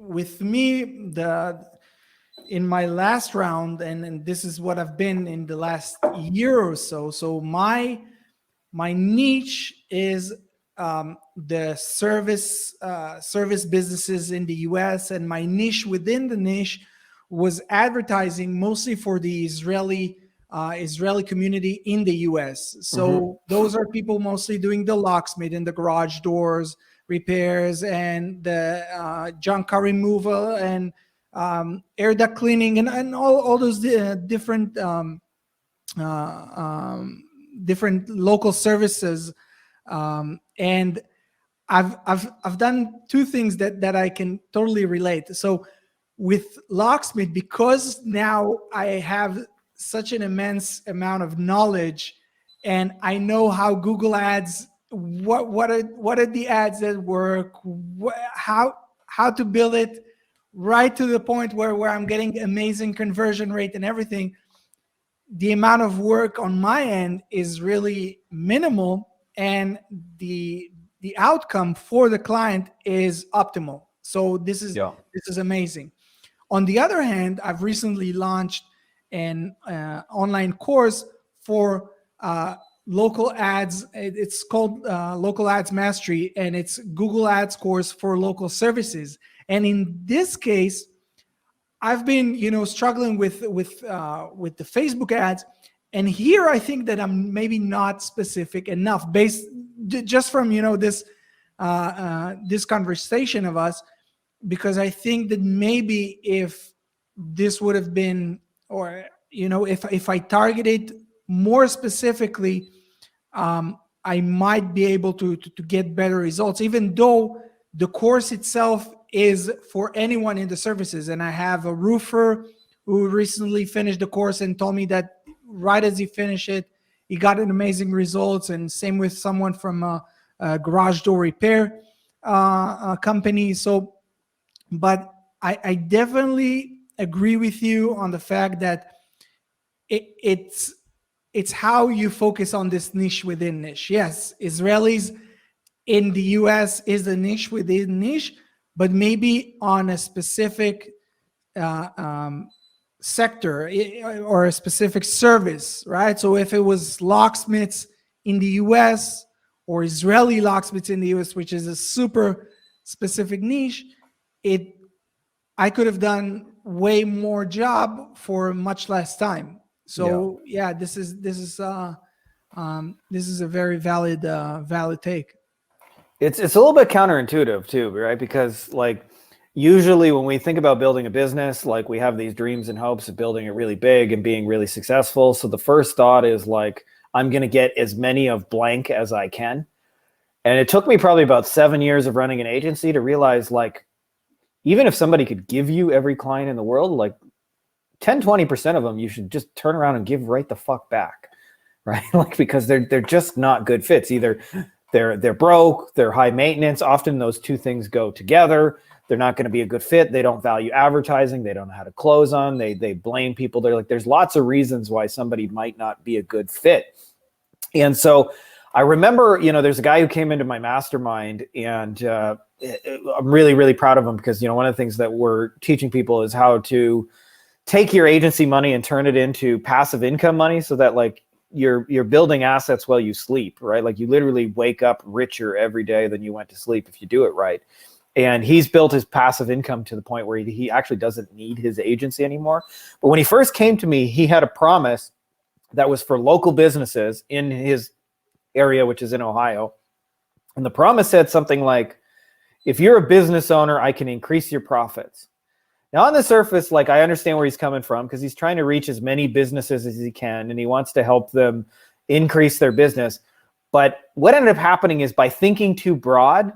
with me, in my last round, and this is what I've been in the last year or so. So my niche is the service businesses in the US, and my niche within the niche was advertising, mostly for the Israeli community in the US. So those are people mostly doing the locksmith and the garage doors repairs and the junk car removal and air duct cleaning and all those different different local services. And I've done two things that I can totally relate. So with locksmith, because now I have such an immense amount of knowledge, and I know how Google Ads, what are the ads that work, how to build it right to the point where I'm getting amazing conversion rate and everything. The amount of work on my end is really minimal, and the outcome for the client is optimal. So this is amazing. On the other hand, I've recently launched an online course for local ads. It's called Local Ads Mastery, and it's Google Ads course for local services. And in this case, I've been, struggling with the Facebook ads, and here I think that I'm maybe not specific enough, based just from this this conversation of us, because I think that maybe if this would have been, or if I targeted more specifically, I might be able to get better results, even though the course itself is for anyone in the services. And I have a roofer who recently finished the course and told me that right as he finished it, he got an amazing results. And same with someone from a garage door repair company. So, but I definitely agree with you on the fact that it's how you focus on this niche within niche. Yes, Israelis in the US is the niche within niche, but maybe on a specific sector or a specific service, right? So if it was locksmiths in the US or Israeli locksmiths in the US, which is a super specific niche, I could have done way more job for much less time. So yeah, this is a very valid take. It's a little bit counterintuitive too, right? Because usually when we think about building a business, we have these dreams and hopes of building it really big and being really successful. So the first thought is I'm going to get as many of blank as I can. And it took me probably about 7 years of running an agency to realize even if somebody could give you every client in the world, 10-20% of them, you should just turn around and give right the fuck back, right? Because they're just not good fits. Either they're broke, they're high maintenance. Often those two things go together. They're not going to be a good fit. They don't value advertising. They don't know how to close on. They blame people. There's lots of reasons why somebody might not be a good fit. And so I remember, there's a guy who came into my mastermind, and I'm really, really proud of him, because, one of the things that we're teaching people is how to take your agency money and turn it into passive income money, so that you're building assets while you sleep, right? You literally wake up richer every day than you went to sleep if you do it right. And he's built his passive income to the point where he actually doesn't need his agency anymore. But when he first came to me, he had a promise that was for local businesses in his area, which is in Ohio. And the promise said something like, if you're a business owner, I can increase your profits. Now, on the surface, I understand where he's coming from, because he's trying to reach as many businesses as he can, and he wants to help them increase their business. But what ended up happening is, by thinking too broad,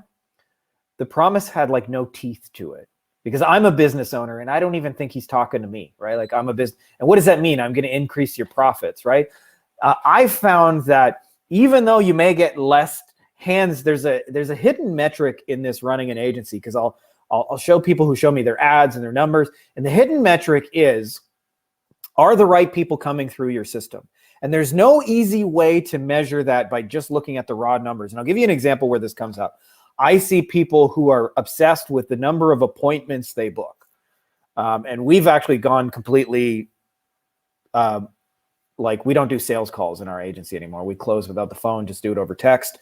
the promise had no teeth to it, because I'm a business owner and I don't even think he's talking to me, right? I'm a business. And what does that mean? I'm going to increase your profits, right? I found that even though you may get less hands, there's a hidden metric in this running an agency, because I'll show people who show me their ads and their numbers. And the hidden metric is, are the right people coming through your system? And there's no easy way to measure that by just looking at the raw numbers. And I'll give you an example where this comes up. I see people who are obsessed with the number of appointments they book. And we've actually gone completely, like, we don't do sales calls in our agency anymore. We close without the phone, just do it over text.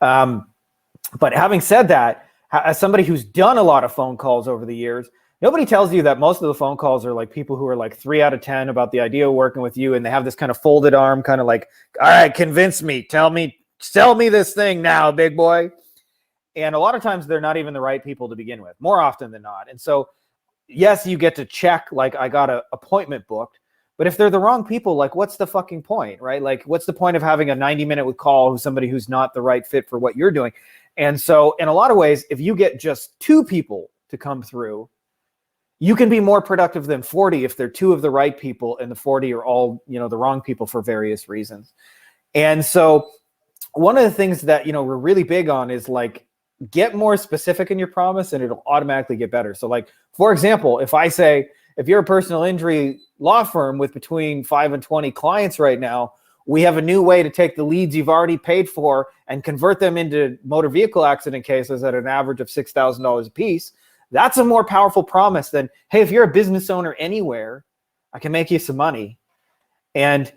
But having said that, as somebody who's done a lot of phone calls over the years, nobody tells you that most of the phone calls are like people who are like 3 out of 10 about the idea of working with you. And they have this kind of folded arm, kind of like, all right, convince me, sell me this thing now, big boy. And a lot of times they're not even the right people to begin with, more often than not. And so, yes, you get to check, like, I got an appointment booked, but if they're the wrong people, like, what's the fucking point, right? Like, what's the point of having a 90-minute call with somebody who's not the right fit for what you're doing? And so in a lot of ways, if you get just 2 people to come through, you can be more productive than 40 if they're 2 of the right people and the 40 are all, you know, the wrong people for various reasons. And so one of the things that, you know, we're really big on is like, get more specific in your promise and it'll automatically get better. So like, for example, if I say, if you're a personal injury law firm with between 5 and 20 clients right now, we have a new way to take the leads you've already paid for and convert them into motor vehicle accident cases at an average of $6,000 a piece. That's a more powerful promise than, hey, if you're a business owner anywhere, I can make you some money. And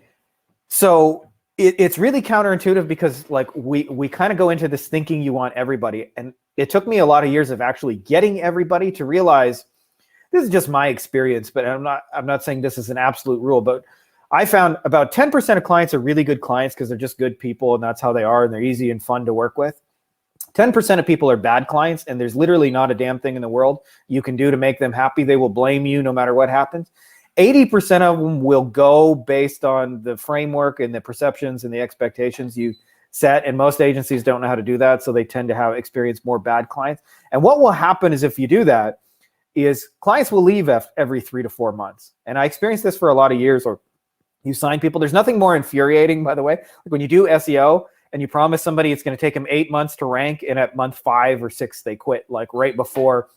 so it's really counterintuitive because like we kind of go into this thinking you want everybody. And it took me a lot of years of actually getting everybody to realize, this is just my experience, but I'm not saying this is an absolute rule, but I found about 10% of clients are really good clients because they're just good people and that's how they are and they're easy and fun to work with. 10% of people are bad clients and there's literally not a damn thing in the world you can do to make them happy. They will blame you no matter what happens. 80% of them will go based on the framework and the perceptions and the expectations you set. And most agencies don't know how to do that. So they tend to experience more bad clients. And what will happen is if you do that, is clients will leave every 3 to 4 months. And I experienced this for a lot of years. Or you sign people. There's nothing more infuriating, by the way, like when you do SEO and you promise somebody it's going to take them 8 months to rank, and at month 5 or 6 they quit, like right before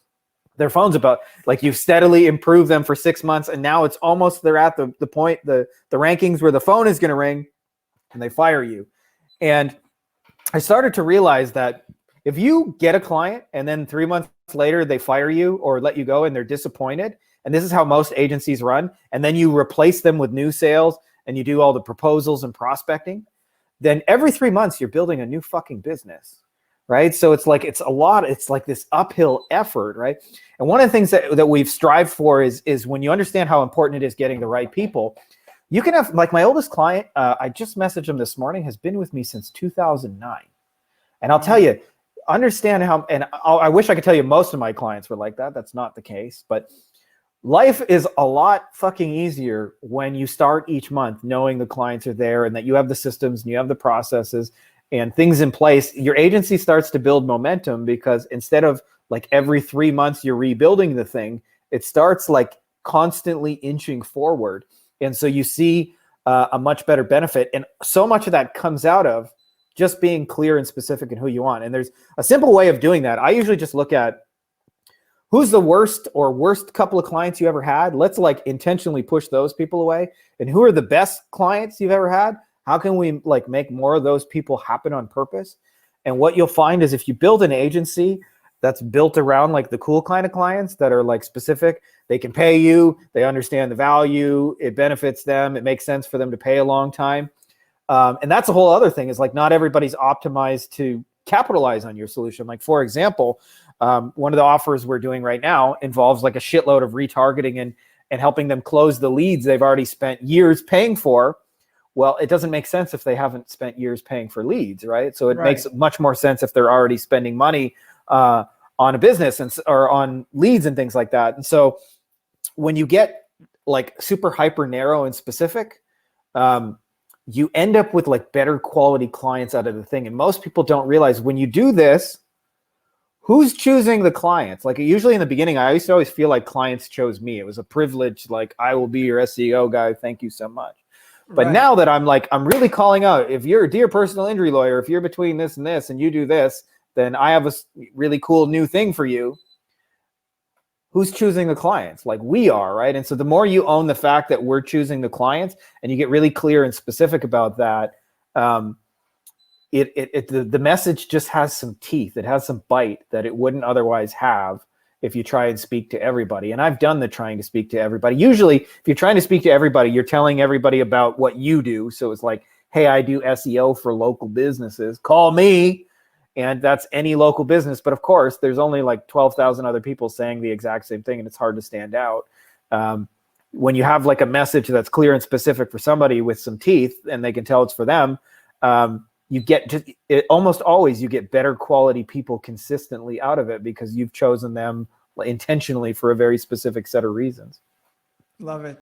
their phone's about, like you've steadily improved them for 6 months, and now it's almost they're at the point, the rankings where the phone is going to ring, and they fire you. And I started to realize that if you get a client and then 3 months later they fire you or let you go and they're disappointed, and this is how most agencies run, and then you replace them with new sales and you do all the proposals and prospecting, then every 3 months you're building a new fucking business, right? So it's like, it's like this uphill effort, right? And one of the things that we've strived for is when you understand how important it is getting the right people, you can have, like my oldest client, I just messaged him this morning, has been with me since 2009. And I'll tell you, understand how, and I wish I could tell you most of my clients were like that. That's not the case, but life is a lot fucking easier when you start each month knowing the clients are there and that you have the systems and you have the processes and things in place. Your agency starts to build momentum because instead of like every 3 months you're rebuilding the thing, it starts like constantly inching forward. And so you see a much better benefit. And so much of that comes out of just being clear and specific in who you want. And there's a simple way of doing that. I usually just look at who's the worst couple of clients you ever had. Let's like intentionally push those people away. And who are the best clients you've ever had? How can we like make more of those people happen on purpose? And what you'll find is if you build an agency that's built around like the cool kind of clients that are like specific, they can pay you, they understand the value, it benefits them, it makes sense for them to pay a long time. And that's a whole other thing, is like not everybody's optimized to capitalize on your solution. Like for example, one of the offers we're doing right now involves like a shitload of retargeting and helping them close the leads they've already spent years paying for. Well, it doesn't make sense if they haven't spent years paying for leads, right? So it makes much more sense if they're already spending money on a business or on leads and things like that. And so when you get like super hyper narrow and specific, you end up with like better quality clients out of the thing. And most people don't realize when you do this, who's choosing the clients? Like usually in the beginning, I used to always feel like clients chose me. It was a privilege. Like I will be your SEO guy. Thank you so much. But now that I'm really calling out, if you're a dear personal injury lawyer, if you're between this and this and you do this, then I have a really cool new thing for you. Who's choosing the clients? Like we are, right? And so the more you own the fact that we're choosing the clients and you get really clear and specific about that, the message just has some teeth. It has some bite that it wouldn't otherwise have if you try and speak to everybody. And I've done the trying to speak to everybody. Usually, if you're trying to speak to everybody, you're telling everybody about what you do. So it's like, hey, I do SEO for local businesses. Call me. And that's any local business. But of course, there's only like 12,000 other people saying the exact same thing, and it's hard to stand out. When you have like a message that's clear and specific for somebody with some teeth, and they can tell it's for them, you get almost always you get better quality people consistently out of it because you've chosen them intentionally for a very specific set of reasons. Love it.